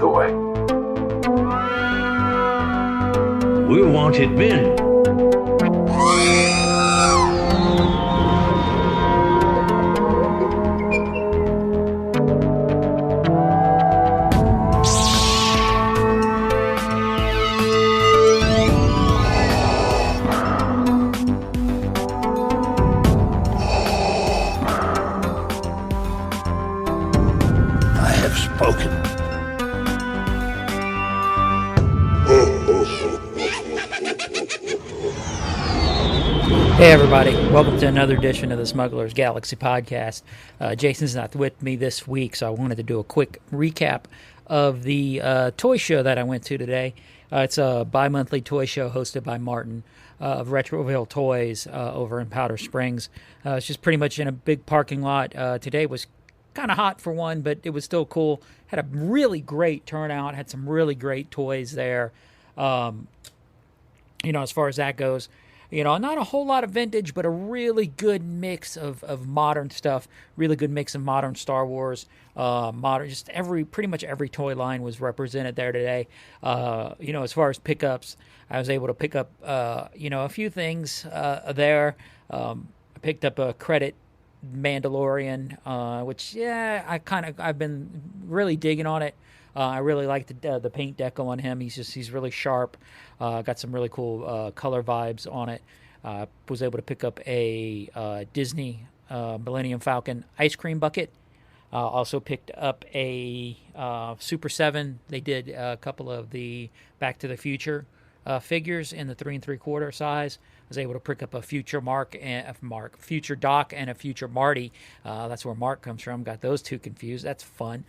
toy. We wanted men. I have spoken. Hey everybody, welcome to another edition of the Smuggler's Galaxy podcast. Jason's not with me this week, so I wanted to do a quick recap of the toy show that I went to today. It's a bi-monthly toy show hosted by Martin of Retroville Toys over in Powder Springs. It's just pretty much in a big parking lot. Today was kind of hot for one, but it was still cool. Had a really great turnout, had some really great toys there. As far as that goes. Not a whole lot of vintage, but a really good mix of modern stuff. Really good mix of modern Star Wars, modern. Just pretty much every toy line was represented there today. As far as pickups, I was able to pick up, a few things there. I picked up a Credit Mandalorian, which I've been really digging on it. I really like the paint deco on him. He's really sharp. Got some really cool color vibes on it. Was able to pick up a Disney Millennium Falcon ice cream bucket. Also picked up a Super 7. They did a couple of the Back to the Future figures in the 3 3/4 size. Was able to pick up a Future Future Doc, and a Future Marty. That's where Mark comes from. Got those two confused. That's fun.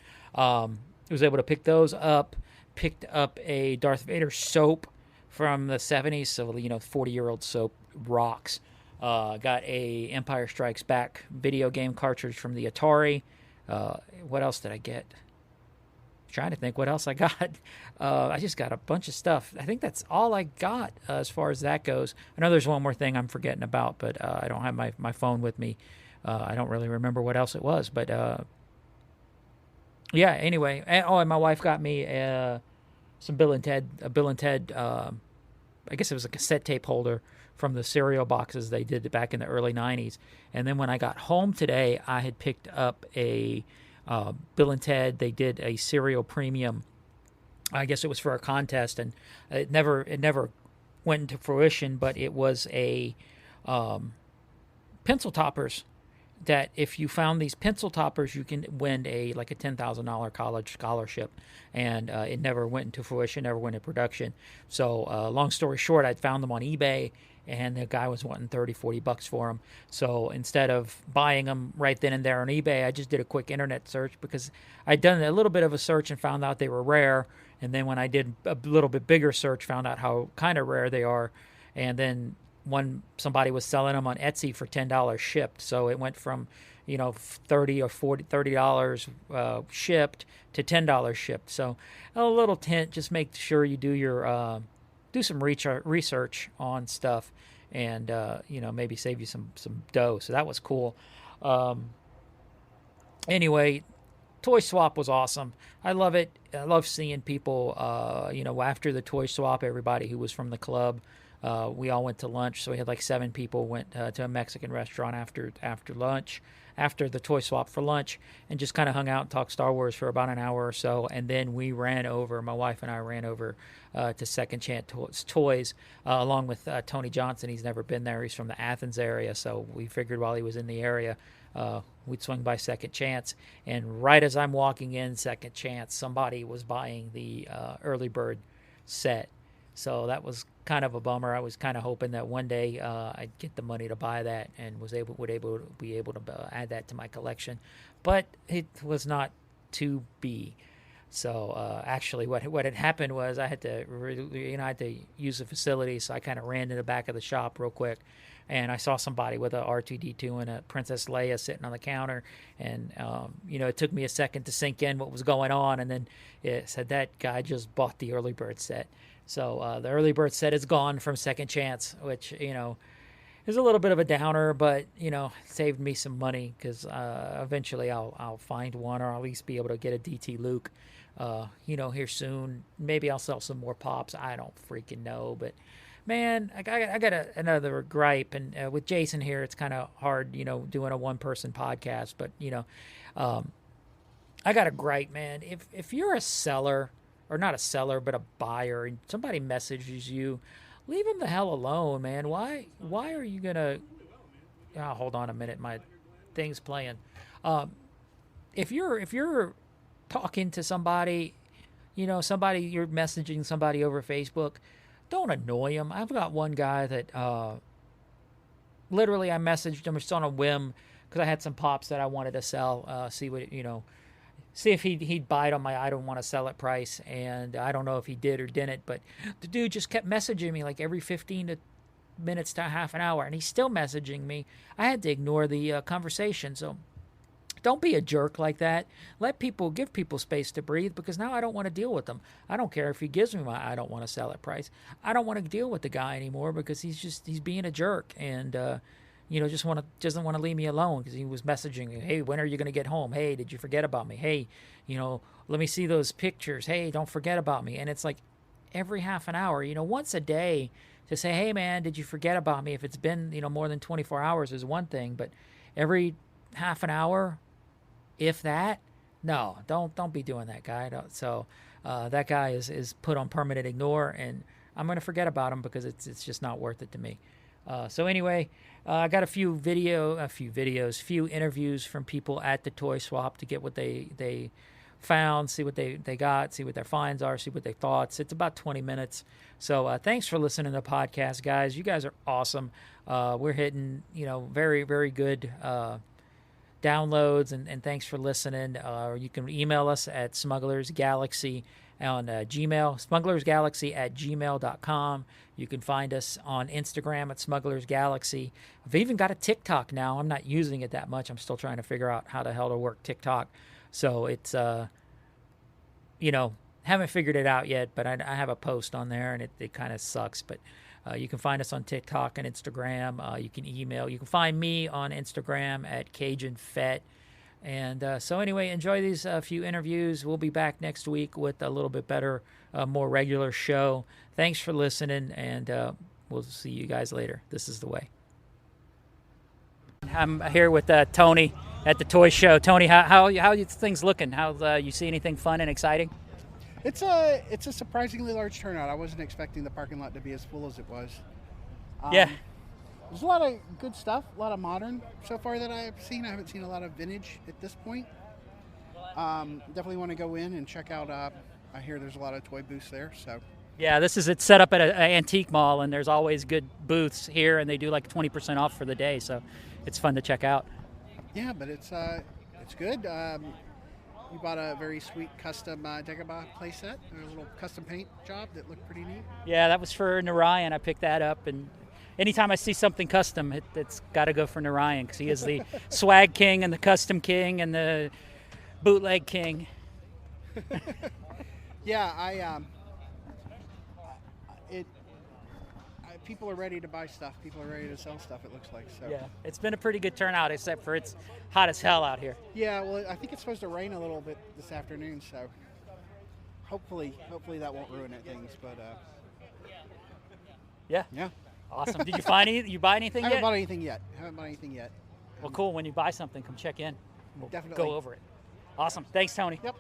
Was able to pick those up. Picked up a Darth Vader soap from the 70s, so 40-year-old soap rocks. Got a Empire Strikes Back video game cartridge from the Atari. What else did I get? Trying to think what else I got. I just got a bunch of stuff. I think that's all I got as far as that goes. I know there's one more thing I'm forgetting about, but I don't have my phone with me. I don't really remember what else it was, but yeah, anyway. And my wife got me some Bill and Ted, I guess it was a cassette tape holder from the cereal boxes they did back in the early 90s. And then when I got home today, I had picked up a Bill and Ted. They did a cereal premium. I guess it was for a contest, and it never went into fruition, but it was a pencil toppers. That if you found these pencil toppers, you can win a $10,000 college scholarship, and it never went into fruition, never went into production. So long story short, I found them on eBay, and the guy was wanting $30-$40 for them. So instead of buying them right then and there on eBay, I just did a quick internet search, because I'd done a little bit of a search and found out they were rare. And then when I did a little bit bigger search, found out how kind of rare they are. And then somebody was selling them on Etsy for $10 shipped, so it went from $30 or $30 shipped to $10 shipped. So a little hint: just make sure you do your do some research on stuff, and maybe save you some dough. So that was cool. Anyway, toy swap was awesome. I love it. I love seeing people. After the toy swap, everybody who was from the club. We all went to lunch, so we had 7 people went to a Mexican restaurant after lunch, after the toy swap for lunch, and just kind of hung out and talked Star Wars for about an hour or so. And then my wife and I ran over to Second Chance Toys, along with Tony Johnson. He's never been there. He's from the Athens area, so we figured while he was in the area, we'd swing by Second Chance. And right as I'm walking in Second Chance, somebody was buying the early bird set. So that was kind of a bummer. I was kind of hoping that one day I'd get the money to buy that and would be able to add that to my collection, but it was not to be. So actually, what had happened was I had to use the facility, so I kind of ran to the back of the shop real quick, and I saw somebody with a R2-D2 and a Princess Leia sitting on the counter, and it took me a second to sink in what was going on, and then it said that guy just bought the early bird set. So the early bird set is gone from Second Chance, which is a little bit of a downer, but saved me some money, because eventually I'll find one, or I'll at least be able to get a DT Luke here soon. Maybe I'll sell some more pops. I don't freaking know, but man, I got another gripe, and with Jason here, it's kind of hard, doing a one-person podcast. But I got a gripe, man. If you're a seller, or not a seller, but a buyer, and somebody messages you, leave them the hell alone, man. Why are you gonna? Oh, hold on a minute, my thing's playing. If you're talking to somebody, somebody you're messaging somebody over Facebook, don't annoy them. I've got one guy that literally I messaged him just on a whim because I had some pops that I wanted to sell. See if he'd bite on my I don't want to sell it price, and I don't know if he did or didn't, but the dude just kept messaging me like every 15 minutes to half an hour, and he's still messaging me. I had to ignore the conversation. So don't be a jerk like that. Give people space to breathe, because now I don't want to deal with them. I don't care if he gives me my I don't want to sell it price. I don't want to deal with the guy anymore because he's being a jerk, and doesn't want to leave me alone because he was messaging me, hey, when are you going to get home? Hey, did you forget about me? Hey, let me see those pictures. Hey, don't forget about me. And it's like every half an hour, once a day to say, hey, man, did you forget about me? If it's been, more than 24 hours is one thing, but every half an hour, if that, no, don't be doing that, guy. So that guy is put on permanent ignore, and I'm going to forget about him because it's just not worth it to me. So anyway, I got a few interviews from people at the toy swap to get what they found, see what they got, see what their finds are, see what they thought. It's about 20 minutes. So thanks for listening to the podcast, guys. You guys are awesome. We're hitting, very, very good downloads, and thanks for listening. You can email us at smugglersgalaxy on Gmail, smugglersgalaxy@gmail.com. You can find us on Instagram at smugglersgalaxy. I've even got a TikTok now. I'm not using it that much. I'm still trying to figure out how the hell to work TikTok. So it's, haven't figured it out yet, but I have a post on there, and it kind of sucks. But you can find us on TikTok and Instagram. You can email. You can find me on Instagram at CajunFet. And so anyway, enjoy these few interviews. We'll be back next week with a little bit better, more regular show. Thanks for listening, and we'll see you guys later. This is the way. I'm here with Tony at the toy show. Tony, how are things looking? How you see anything fun and exciting? It's a surprisingly large turnout. I wasn't expecting the parking lot to be as full as it was. Yeah. There's a lot of good stuff, a lot of modern so far that I've seen. I haven't seen a lot of vintage at this point. Definitely want to go in and check out. I hear there's a lot of toy booths there. So. Yeah, it's set up at an antique mall, and there's always good booths here, and they do like 20% off for the day, so it's fun to check out. Yeah, but it's good. We bought a very sweet custom Dagobah playset, a little custom paint job that looked pretty neat. Yeah, that was for Narayan. I picked that up, and anytime I see something custom, it's got to go for Narayan because he is the swag king and the custom king and the bootleg king. Yeah, people are ready to buy stuff. People are ready to sell stuff, it looks like. So. Yeah, it's been a pretty good turnout, except for it's hot as hell out here. Yeah, well, I think it's supposed to rain a little bit this afternoon, so hopefully that won't ruin things. But yeah. Awesome. Did you buy anything yet? I haven't bought anything yet. Well, cool. When you buy something, come check in. We'll definitely go over it. Awesome. Thanks, Tony. Yep.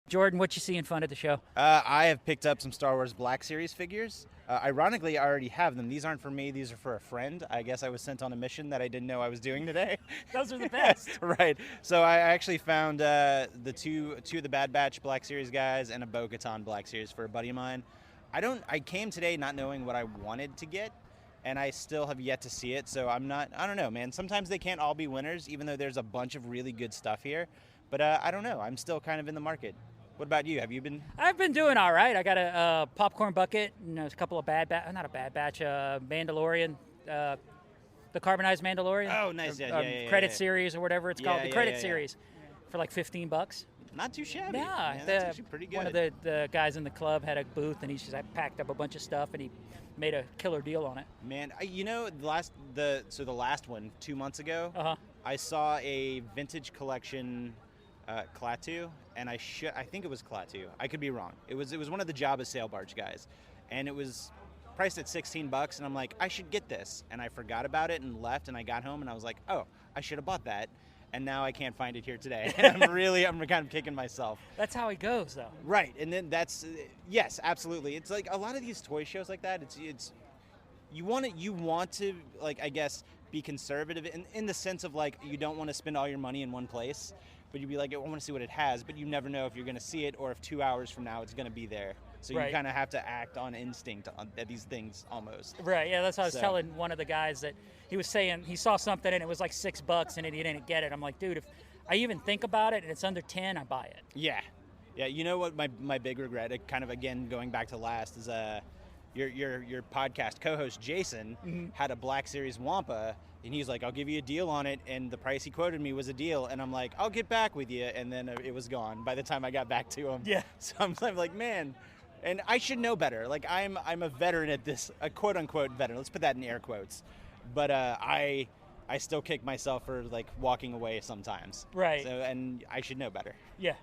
Jordan, what you seeing fun at the show? I have picked up some Star Wars Black Series figures. Ironically, I already have them. These aren't for me. These are for a friend. I guess I was sent on a mission that I didn't know I was doing today. Those are the best. Right. So I actually found the two of the Bad Batch Black Series guys and a Bo-Katan Black Series for a buddy of mine. I came today not knowing what I wanted to get, and I still have yet to see it. So I don't know, man. Sometimes they can't all be winners, even though there's a bunch of really good stuff here. But I don't know. I'm still kind of in the market. What about you? Have you been? I've been doing all right. I got a popcorn bucket and a couple of Mandalorian, the carbonized Mandalorian. Oh, nice. Yeah. Credit series or whatever it's called. The credit series for like $15. Not too shabby. Yeah, that's actually pretty good. One of the guys in the club had a booth, and he just packed up a bunch of stuff, and he made a killer deal on it. Man, the last one 2 months ago, Uh-huh. I saw a vintage collection Klaatu, and I think it was Klaatu. I could be wrong. It was one of the Jabba sail barge guys, and it was priced at $16, and I'm like, I should get this, and I forgot about it and left, and I got home and I was like, oh, I should have bought that, and now I can't find it here today. And I'm kind of kicking myself. That's how it goes, though. Right, and then yes, absolutely. It's like a lot of these toy shows like that. It's you want to like, I guess, be conservative in the sense of like you don't want to spend all your money in one place, but you'd be like, I want to see what it has, but you never know if you're going to see it or if 2 hours from now it's going to be there. So Right. you kind of have to act on instinct at these things almost. Right, yeah, that's what I was telling one of the guys, that he was saying he saw something and it was like $6 and he didn't get it. I'm like, dude, if I even think about it and it's under 10, I buy it. Yeah. You know what my big regret, kind of again going back to last, is your podcast co-host Jason had a Black Series Wampa, and he's like, I'll give you a deal on it, and the price he quoted me was a deal, and I'm like, I'll get back with you, and then it was gone by the time I got back to him. Yeah. So I'm like, man, and I should know better. Like I'm a veteran at this, a quote unquote veteran. Let's put that in air quotes. But I still kick myself for like walking away sometimes. Right. So, and I should know better. Yeah.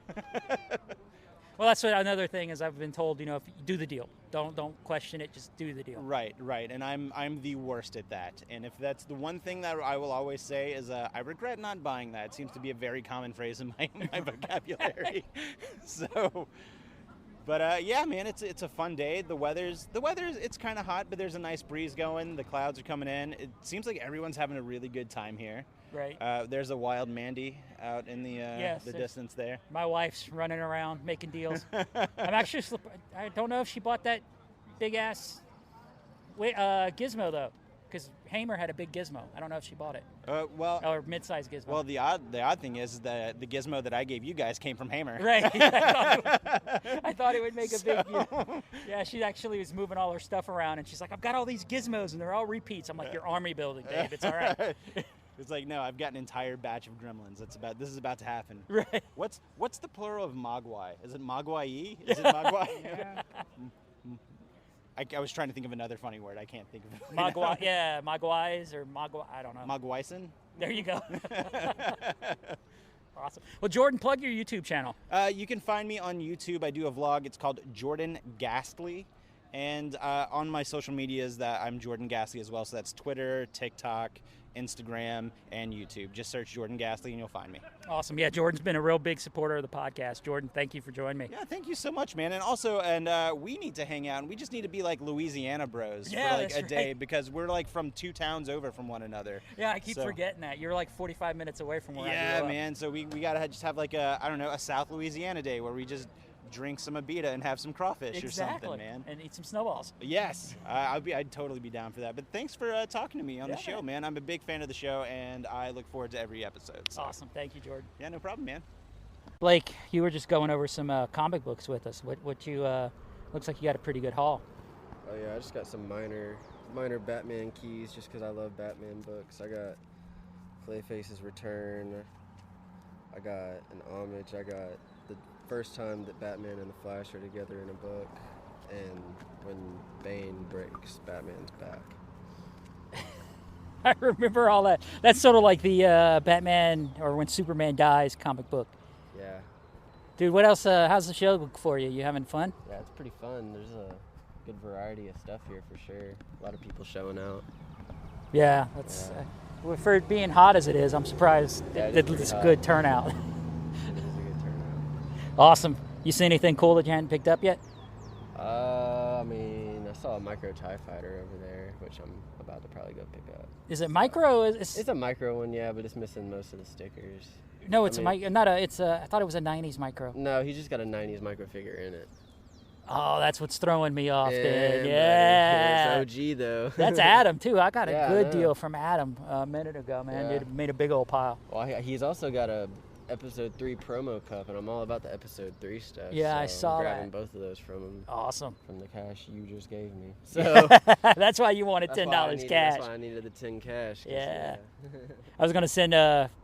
Well, that's what another thing is. I've been told, if you do the deal, don't question it, just do the deal. Right. And I'm the worst at that. And if that's the one thing that I will always say is I regret not buying that. It seems to be a very common phrase in my vocabulary. So, but yeah, man, it's a fun day. The weather's it's kind of hot, but there's a nice breeze going. The clouds are coming in. It seems like everyone's having a really good time here. Right. There's a wild Mandy out in the distance there. My wife's running around making deals. I don't know if she bought that big ass gizmo though, because Hamer had a big gizmo. I don't know if she bought it. Or mid-sized gizmo. Well, the odd thing is that the gizmo that I gave you guys came from Hamer. Right. I thought it would make a big. Yeah, she actually was moving all her stuff around, and she's like, "I've got all these gizmos, and they're all repeats." I'm like, "You're army building, Dave. It's all right." It's like, no, I've got an entire batch of gremlins. This is about to happen. Right. What's the plural of Mogwai? Is it Mogwai? Is it Mogwai? Yeah. I was trying to think of another funny word. I can't think of it. Mogwai, yeah, Mogwais or Mogwai, I don't know. Mogwaison? There you go. Awesome. Well, Jordan, plug your YouTube channel. You can find me on YouTube. I do a vlog. It's called Jordan Ghastly. And on my social medias, that I'm Jordan Ghastly as well. So that's Twitter, TikTok, Instagram, and YouTube. Just search Jordan Ghastly and you'll find me. Awesome. Yeah, Jordan's been a real big supporter of the podcast. Jordan, thank you for joining me. Yeah, thank you so much, man. And also, we need to hang out, and we just need to be like Louisiana bros for like a day, because we're like from 2 towns over from one another. Yeah, I keep forgetting that. You're like 45 minutes away from where I grew up. Yeah, man. So we gotta just have like a South Louisiana day where we just drink some Abita and have some crawfish or something, man. And eat some snowballs. Yes, I'd totally be down for that. But thanks for talking to me on the show, man. I'm a big fan of the show, and I look forward to every episode. So. Awesome. Thank you, Jordan. Yeah, no problem, man. Blake, you were just going over some comic books with us. What you looks like you got a pretty good haul. Oh yeah, I just got some minor Batman keys just because I love Batman books. I got Clayface's Return. I got an homage. I got the first time that Batman and the Flash are together in a book, and when Bane breaks Batman's back. I remember all that. That's sort of like the Batman or when Superman dies comic book. Yeah. Dude, what else? How's the show look for you? You having fun? Yeah, it's pretty fun. There's a good variety of stuff here for sure. A lot of people showing out. Yeah, that's for it being hot as it is. I'm surprised it's a good turnout. It is a good turnout. Awesome. You see anything cool that you hadn't picked up yet? I mean, I saw a micro TIE fighter over there, which I'm about to probably go pick up. Is it micro? It's a micro one, yeah, but it's missing most of the stickers. No, it's I thought it was a 90s micro. No, he just got a 90s micro figure in it. Oh, that's what's throwing me off, dude. Buddy. Yeah. It's OG, though. That's Adam, too. I got a good I know. deal from Adam a minute ago, man. Yeah. Made a big old pile. Well, he's also got a Episode 3 promo cup, and I'm all about the Episode 3 stuff. Yeah, so I saw I'm grabbing that. both of those from him. Awesome. From the cash you just gave me. So That's why you wanted $10 cash. That's why I needed the 10 cash. Yeah. I was gonna send.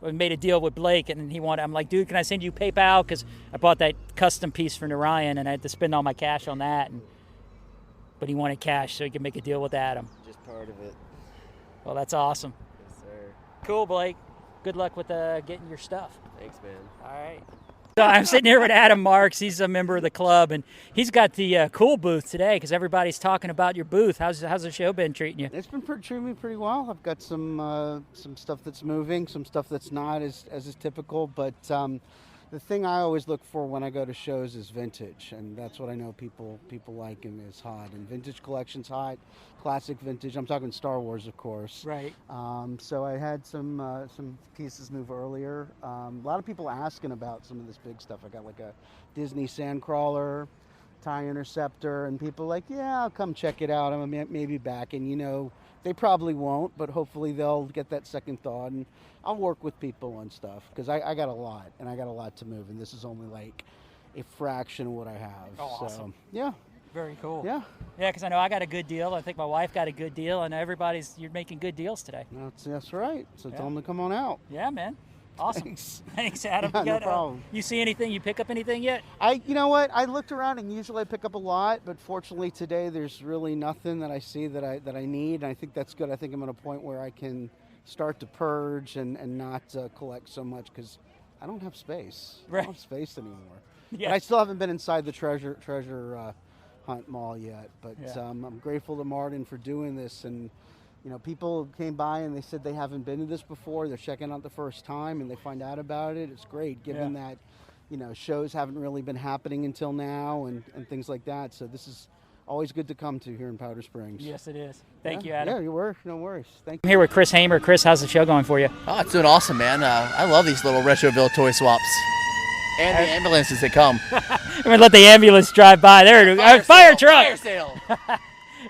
We made a deal with Blake, and I'm like, dude, can I send you PayPal? Because I bought that custom piece for Narayan, and I had to spend all my cash on that. But he wanted cash, so he could make a deal with Adam. Just part of it. Well, that's awesome. Yes, sir. Cool, Blake. Good luck with getting your stuff. Thanks, man. All right. So I'm sitting here with Adam Marks. He's a member of the club, and he's got the cool booth today because everybody's talking about your booth. How's the show been treating you? It's been treating me pretty well. I've got some stuff that's moving, some stuff that's not as is typical. But the thing I always look for when I go to shows is vintage, and that's what I know people like and is hot. And vintage collection's hot, classic vintage. I'm talking Star Wars, of course. Right. So I had some pieces move earlier. A lot of people asking about some of this big stuff. I got like a Disney Sandcrawler, TIE Interceptor, and people like, yeah, I'll come check it out. I'm maybe back, and they probably won't, but hopefully they'll get that second thought, and I'll work with people on stuff because I got a lot, and I got a lot to move, and this is only like a fraction of what I have. Oh, so, awesome. Yeah. Very cool. Yeah. Yeah, because I know I got a good deal. I think my wife got a good deal, and you're making good deals today. That's right. So Yeah. tell them to come on out. Yeah, man. Awesome. Thanks. Thanks, Adam. Yeah, You no got, problem. You see anything? You pick up anything yet? You know what? I looked around, and usually I pick up a lot, but fortunately today there's really nothing that I see that I need. And I think that's good. I think I'm at a point where I can start to purge and not collect so much because I don't have space. I Right. don't have space anymore. Yeah. But I still haven't been inside the treasure hunt mall yet. But Yeah. I'm grateful to Martin for doing this. And people came by and they said they haven't been to this before. They're checking out the first time and they find out about it. It's great, given that shows haven't really been happening until now and things like that. So this is always good to come to here in Powder Springs. Yes, it is. Thank you, Yeah, Adam. you were. No worries. Thank I'm you. here with Chris Hamer. Chris, how's the show going for you? Oh, it's doing awesome, man. I love these little Retroville toy swaps. And the ambulances that come. I'm going to let the ambulance drive by. There it is. Fire truck. Fire sale.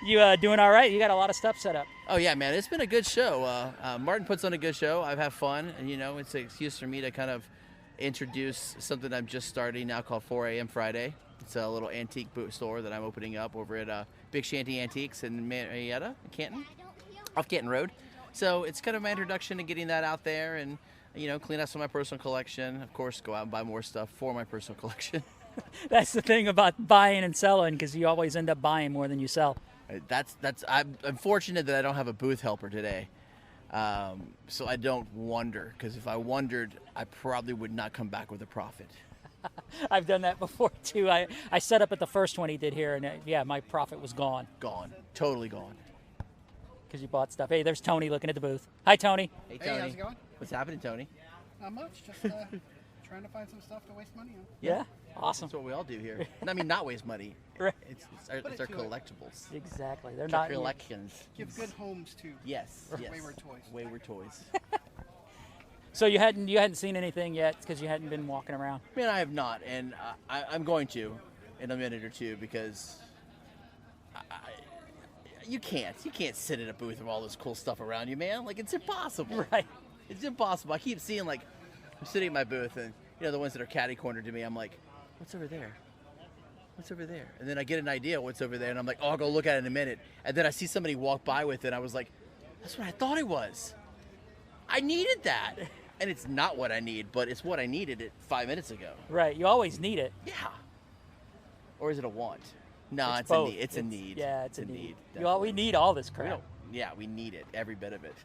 You doing all right? You got a lot of stuff set up. Oh, yeah, man. It's been a good show. Martin puts on a good show. I've had fun. And, it's an excuse for me to kind of introduce something I'm just starting now called 4 a.m. Friday. It's a little antique boot store that I'm opening up over at Big Shanty Antiques in Marietta, Canton, off Canton Road. So it's kind of my introduction to getting that out there and, clean up some of my personal collection. Of course, go out and buy more stuff for my personal collection. That's the thing about buying and selling because you always end up buying more than you sell. I'm fortunate that I don't have a booth helper today. So I don't wonder, because if I wondered, I probably would not come back with a profit. I've done that before too. I set up at the first one he did here, and my profit was gone. Gone. Totally gone. Because you bought stuff. Hey, there's Tony looking at the booth. Hi, Tony. Hey, Tony. Hey, how's it going? What's happening, Tony? Not much. Just trying to find some stuff to waste money on. Yeah. Awesome. That's what we all do here. I mean, not waste money. Right. It's Put our it to it. collectibles. Exactly. They're It's our not. collections. Give good homes to Yes. wayward toys. Wayward toys. So you hadn't seen anything yet because you hadn't been walking around. Man, I have not, and I'm going to in a minute or two because you can't sit in a booth with all this cool stuff around you, man. Like, it's impossible. Right. It's impossible. I keep seeing, like, I'm sitting in my booth and the ones that are catty cornered to me, I'm like, what's over there? What's over there? And then I get an idea what's over there, and I'm like, oh, I'll go look at it in a minute. And then I see somebody walk by with it, and I was like, that's what I thought it was. I needed that. And it's not what I need, but it's what I needed it 5 minutes ago. Right. You always need it. Yeah. Or is it a want? No, it's both. a need. It's a need. Yeah, it's a need. We definitely. need all this We crap. don't- yeah, we need it. Every bit of it.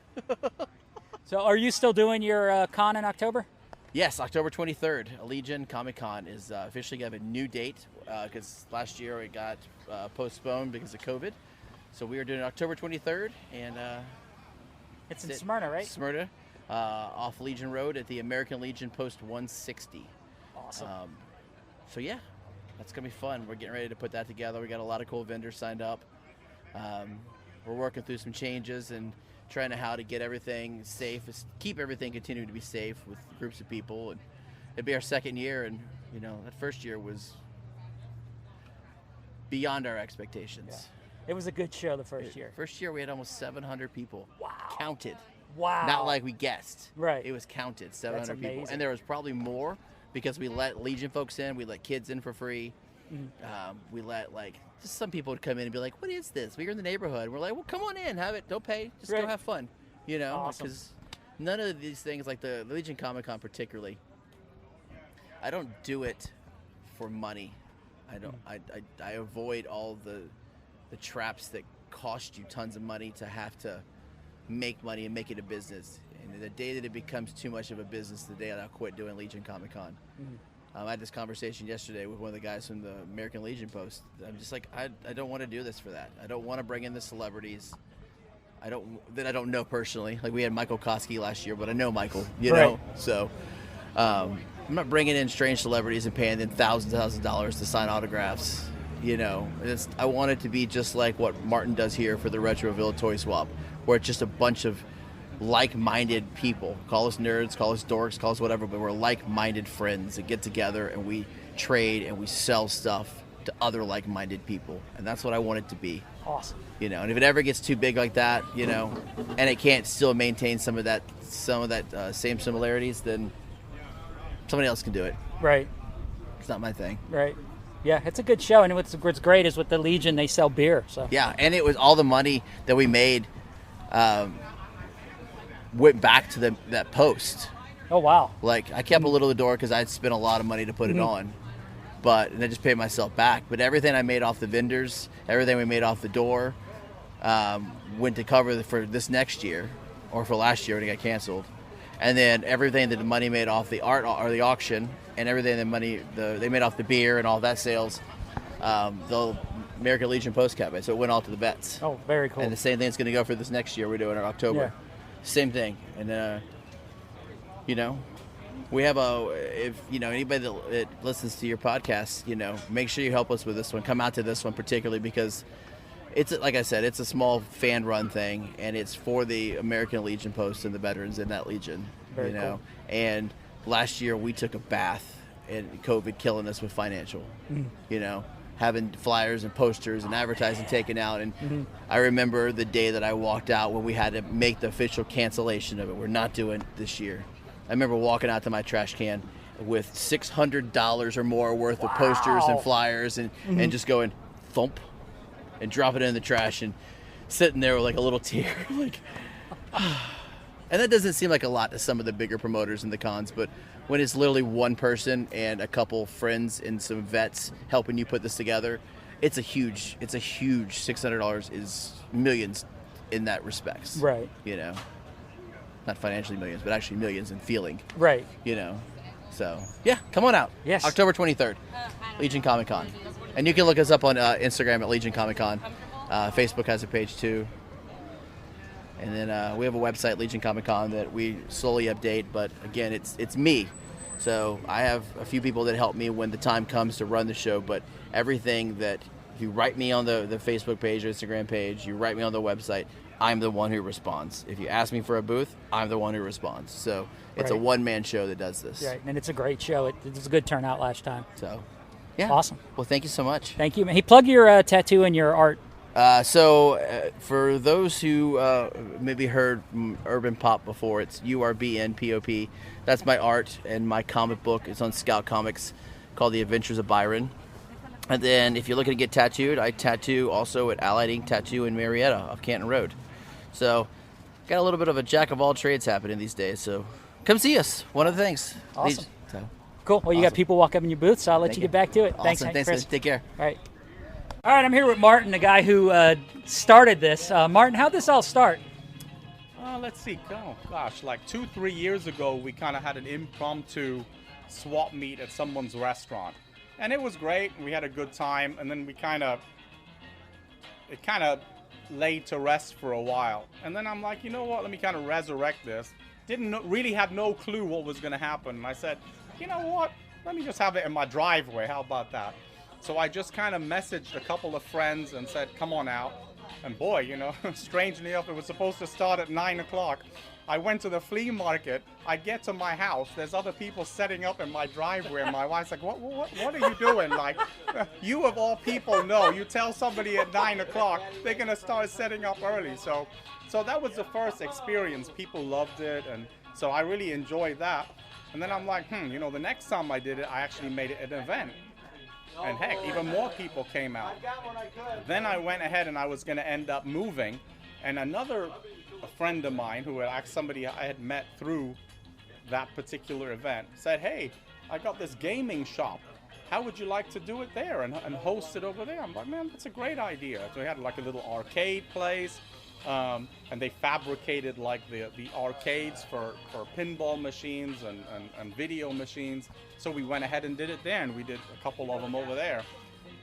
So are you still doing your con in October? Yes, October 23rd, Allegiant Comic-Con is officially going to have a new date because last year it got postponed because of COVID. So we are doing October 23rd, and It's in Smyrna, right? Smyrna, off Legion Road at the American Legion Post 160. Awesome. So yeah, that's going to be fun. We're getting ready to put that together. We got a lot of cool vendors signed up. We're working through some changes and trying to how to get everything safe, keep everything continuing to be safe with groups of people. And it'd be our second year, and that first year was beyond our expectations. Yeah. It was a good show the first year. First year we had almost 700 people. Wow. Counted. Wow. Not like we guessed. Right. It was counted, 700 people. amazing. And there was probably more because we let Legion folks in, we let kids in for free. We let just some people would come in and be like, what is this? We're in the neighborhood. And we're like, well, come on in, have it, don't pay, just Right. go have fun. Awesome. Because none of these things, like the Legion Comic-Con particularly, I don't do it for money. I don't. I avoid all the traps that cost you tons of money to have to make money and make it a business. And the day that it becomes too much of a business, the day that I'll quit doing Legion Comic-Con. I had this conversation yesterday with one of the guys from the American Legion Post. I'm just like, I don't want to do this for that. I don't want to bring in the celebrities I don't know personally. Like we had Michael Koski last year, but I know Michael, you know. So I'm not bringing in strange celebrities and paying them thousands of dollars to sign autographs. You know, I want it to be just like what Martin does here for the Retroville Toy Swap, where it's just a bunch of like-minded people. Call us nerds, call us dorks, call us whatever, but we're like-minded friends that get together and we trade and we sell stuff to other like-minded people, and that's what I want it to be. Awesome. You know, and if it ever gets too big like that, you know, and it can't still maintain some of that same similarities, then somebody else can do it. Right. It's not my thing. Right. Yeah, it's a good show, and what's great is with the Legion, they sell beer. So yeah, and it was all the money that we made went back to that post. Oh wow! Like I kept a little of the door because I'd spent a lot of money to put it on, and I just paid myself back. But everything I made off the vendors, everything we made off the door, went to cover for this next year, or for last year when it got canceled. And then everything that the money made off the art or the auction, and everything they made off the beer and all that sales, the American Legion Post kept it. So it went all to the vets. Oh, very cool. And the same thing's going to go for this next year. We're doing in October. Yeah. Same thing. And you know, we have if you know anybody that listens to your podcast, you know, make sure you help us with this one. Come out to this one particularly because it's, like I said, it's a small fan-run thing, and it's for the American Legion Post and the veterans in that Legion. Very you know, cool. And last year we took a bath, and COVID killing us with financial. You know, having flyers and posters and advertising taken out, and I remember the day that I walked out when we had to make the official cancellation of it. We're not doing it this year. I remember walking out to my trash can with $600 or more worth of posters and flyers, and just going thump and drop it in the trash and sitting there with like a little tear. Like, and that doesn't seem like a lot to some of the bigger promoters in the cons, but when it's literally one person and a couple friends and some vets helping you put this together, it's a huge $600 is millions in that respects. Right. You know, not financially millions, but actually millions in feeling. Right. You know, so yeah, come on out. Yes. October 23rd, Legion Comic Con. And you can look us up on Instagram at Legion Comic Con. Facebook has a page too. And then we have a website, Legion Comic Con, that we slowly update. But again, it's me. So I have a few people that help me when the time comes to run the show. But everything that, if you write me on the Facebook page or Instagram page, you write me on the website, I'm the one who responds. If you ask me for a booth, I'm the one who responds. So it's a one-man show that does this. Right, and it's a great show. It was a good turnout last time. So, yeah. Awesome. Well, thank you so much. Thank you, man. Hey, plug your tattoo and your art. For those who maybe heard Urban Pop before, it's URBNPOP. That's my art, and my comic book is on Scout Comics called The Adventures of Byron. And then if you're looking to get tattooed, I tattoo also at Allied Ink Tattoo in Marietta off Canton Road. So got a little bit of a jack of all trades happening these days, so come see us. One of the things. Awesome. So, cool. Well, you got people walk up in your booth, so I'll let you get back to it. Awesome. Thanks, Chris. Take care. All right. All right, I'm here with Martin, the guy who started this. Martin, how'd this all start? Let's see. Oh, gosh, like 2-3 years ago, we kind of had an impromptu swap meet at someone's restaurant. And it was great. We had a good time. And then it kind of laid to rest for a while. And then I'm like, you know what? Let me kind of resurrect this. Really had no clue what was going to happen. And I said, you know what? Let me just have it in my driveway. How about that? So I just kind of messaged a couple of friends and said, come on out. And boy, you know, strangely enough, it was supposed to start at 9 o'clock. I went to the flea market. I get to my house. There's other people setting up in my driveway. And my wife's like, what are you doing? Like, you of all people know. You tell somebody at 9 o'clock, they're going to start setting up early. So that was the first experience. People loved it. And so I really enjoyed that. And then I'm like, you know, the next time I did it, I actually made it an event. And heck, even more people came out. Then I went ahead and I was going to end up moving. And a friend of mine, somebody I had met through that particular event, said, hey, I got this gaming shop. How would you like to do it there and host it over there? I'm like, man, that's a great idea. So we had like a little arcade place. and they fabricated like the arcades for pinball machines and video machines. So we went ahead and did it there, and we did a couple of them over there.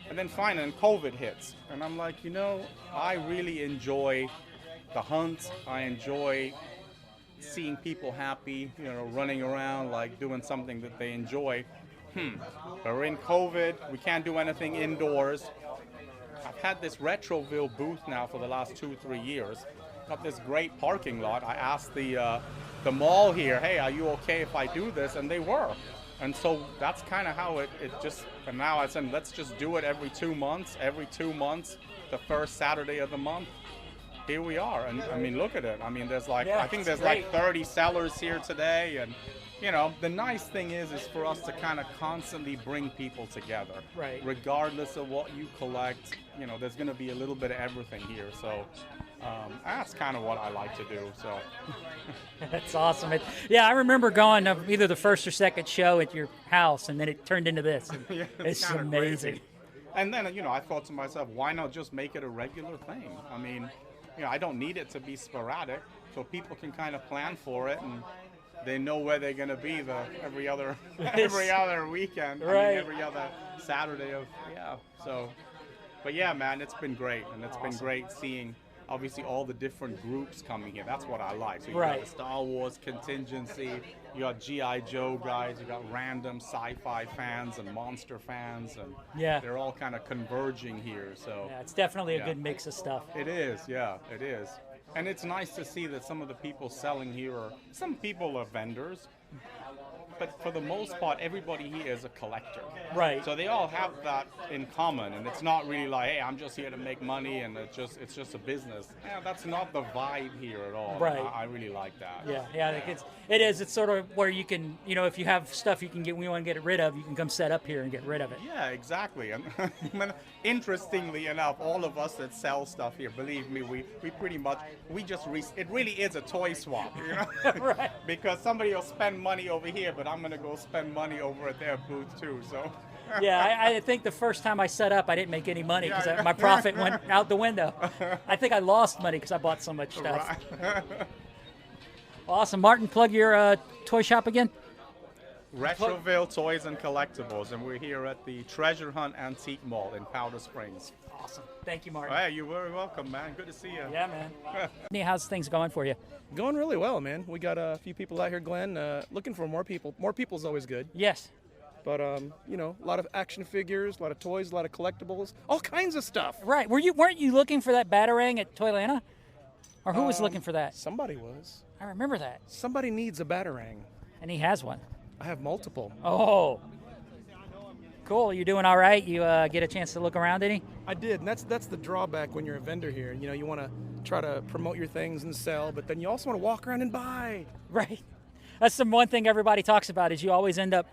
And then finally, COVID hits, and I'm like, I really enjoy the hunt. I enjoy seeing people happy, running around, like doing something that they enjoy. But we're in COVID, we can't do anything indoors. I've had this Retroville booth now for the last 2-3 years. Got this great parking lot. I asked the mall here, hey, are you okay if I do this? And they were. And so that's kind of how it just, and now I said, let's just do it every 2 months. Every 2 months, the first Saturday of the month. Here we are. And I mean, look at it. I mean, there's like, I think there's like 30 sellers here today. And the nice thing is for us to kind of constantly bring people together. Right. Regardless of what you collect, there's going to be a little bit of everything here. So that's kind of what I like to do. So That's awesome. I remember going to either the first or second show at your house, and then it turned into this. yeah, It's kinda amazing. crazy. And then, I thought to myself, why not just make it a regular thing? I mean, I don't need it to be sporadic, so people can kind of plan for it, and they know where they're going to be every other weekend. Right. I mean, every other Saturday So, but yeah, man, it's been great, and it's been great seeing obviously all the different groups coming here. That's what I like. So you got the Star Wars contingency, you got G.I. Joe guys, you got random sci-fi fans and monster fans, and they're all kind of converging here. So it's definitely a good mix of stuff. It is, it is. And it's nice to see that some of the people selling here some people are vendors, but for the most part, everybody here is a collector. Right. So they all have that in common, and it's not really like, hey, I'm just here to make money, and it's just a business. Yeah, that's not the vibe here at all. Right. I really like that. Yeah, I think it is. It's sort of where you can, if you have stuff we want to get rid of, you can come set up here and get rid of it. Yeah, exactly. And interestingly enough, all of us that sell stuff here, believe me, we pretty much, it really is a toy swap, Right. Because somebody will spend money over here, but I'm going to go spend money over at their booth too, so. Yeah, I think the first time I set up, I didn't make any money because my profit went out the window. I think I lost money because I bought so much stuff. Right. Awesome. Martin, plug your toy shop again. Retroville Toys and Collectibles, and we're here at the Treasure Hunt Antique Mall in Powder Springs. Awesome. Thank you, Martin. Hey, you're very welcome, man. Good to see you. Yeah, man. How's things going for you? Going really well, man. We got a few people out here, Glen, looking for more people. More people is always good. Yes. But, a lot of action figures, a lot of toys, a lot of collectibles, all kinds of stuff. Right. Weren't you looking for that Batarang at Toylanta? Or who was looking for that? Somebody was. I remember that. Somebody needs a Batarang. And he has one. I have multiple. Oh. Cool. You doing all right? You get a chance to look around any? I did, and that's the drawback when you're a vendor here. You want to try to promote your things and sell, but then you also want to walk around and buy. Right. That's the one thing everybody talks about is you always end up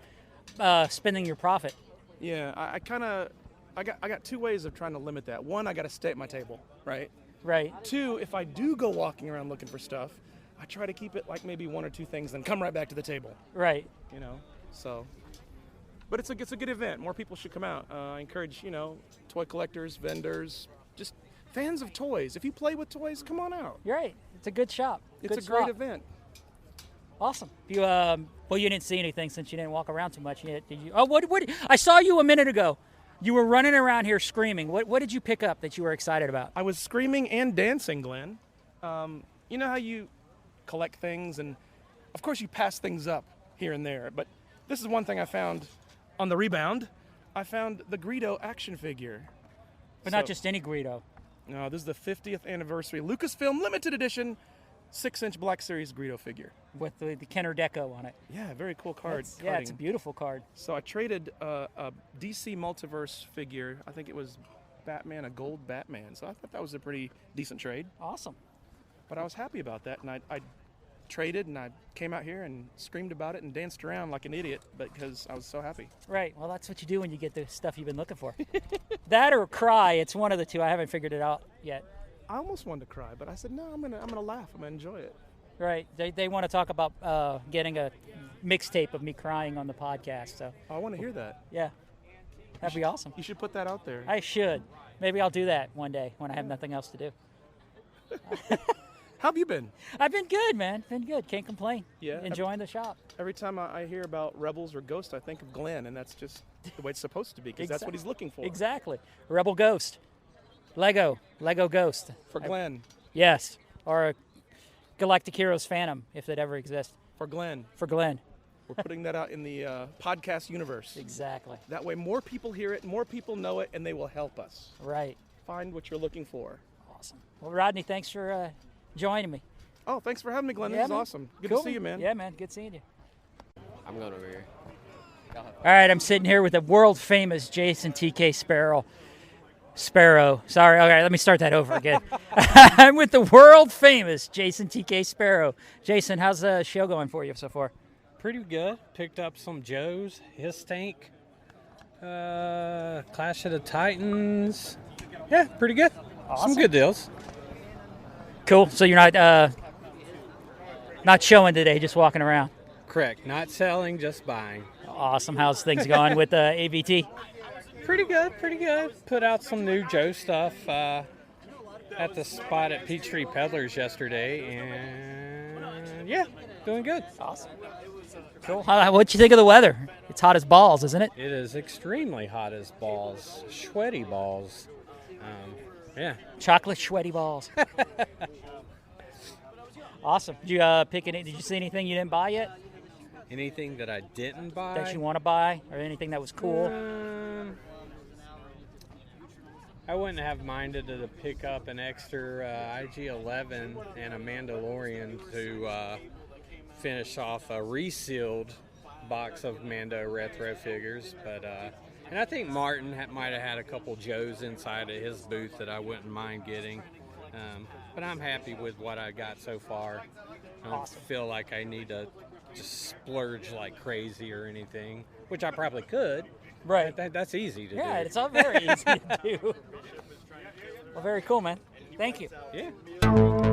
spending your profit. Yeah, I got two ways of trying to limit that. One, I got to stay at my table, right? Right. Two, if I do go walking around looking for stuff, I try to keep it like maybe one or two things, then come right back to the table. Right. So. But it's a good event. More people should come out. I encourage, toy collectors, vendors, just fans of toys. If you play with toys, come on out. You're right. It's a good shop. It's a great event. Awesome. You you didn't see anything since you didn't walk around too much yet, did you? Oh, what? I saw you a minute ago. You were running around here screaming. What did you pick up that you were excited about? I was screaming and dancing, Glenn. You know how you collect things, and of course you pass things up here and there, but this is one thing I found on the rebound. I found the Greedo action figure. But not just any Greedo. No, this is the 50th anniversary Lucasfilm limited edition 6-inch Black Series Greedo figure. With the Kenner Deco on it. Yeah, very cool card. Yeah, it's a beautiful card. So I traded a DC Multiverse figure. I think it was Batman, a gold Batman. So I thought that was a pretty decent trade. Awesome. But I was happy about that, and I traded, and I came out here and screamed about it and danced around like an idiot because I was so happy. Right. Well, that's what you do when you get the stuff you've been looking for. That or cry. It's one of the two. I haven't figured it out yet. I almost wanted to cry, but I said, no, I'm gonna laugh. I'm gonna enjoy it. Right. They want to talk about getting a mixtape of me crying on the podcast. So I want to hear that. Yeah. That'd be awesome. You should put that out there. I should. Maybe I'll do that one day when I have nothing else to do. How have you been? I've been good, man. Been good. Can't complain. Yeah. Enjoying the shop. Every time I hear about Rebels or Ghost, I think of Glenn, and that's just the way it's supposed to be, because that's what he's looking for. Exactly. Rebel Ghost. Lego Ghost. For Glenn. Yes. Or a Galactic Heroes Phantom, if it ever exists. For Glenn. For Glenn. We're putting that out in the podcast universe. Exactly. That way more people hear it, more people know it, and they will help us. Right. Find what you're looking for. Awesome. Well, Rodney, thanks for joining me. Oh, thanks for having me, Glenn. Yeah, This is man. awesome. Good Cool. to see you, man. Yeah, man. Good seeing you. I'm going over here. All right, I'm sitting here with the world famous Jason TK Sparrow. Sorry, okay, let me start that over again. I'm with the world famous Jason TK Sparrow. Jason, how's the show going for you so far? Pretty good. Picked up some Joes, his tank, Clash of the Titans. Yeah, pretty good. Awesome. Some good deals. Cool. So you're not showing today, just walking around. Correct. Not selling, just buying. Awesome. How's things going with AVT? Pretty good, pretty good. Put out some new Joe stuff at the spot at Peachtree Peddlers yesterday, and yeah, doing good. Awesome. Cool. What'd you think of the weather? It's hot as balls, isn't it? It is extremely hot as balls, sweaty balls. Yeah. Chocolate sweaty balls. Awesome. Did you pick any? Did you see anything you didn't buy yet? Anything that I didn't buy? That you want to buy, or anything that was cool? I wouldn't have minded to pick up an extra IG-11 and a Mandalorian to finish off a resealed box of Mando retro figures, but and I think Martin might have had a couple Joes inside of his booth that I wouldn't mind getting, but I'm happy with what I got so far. I don't feel like I need to just splurge like crazy or anything, which I probably could. Right. That's easy to do. Yeah, it's all very easy to do. Well, very cool, man. Thank you. Yeah.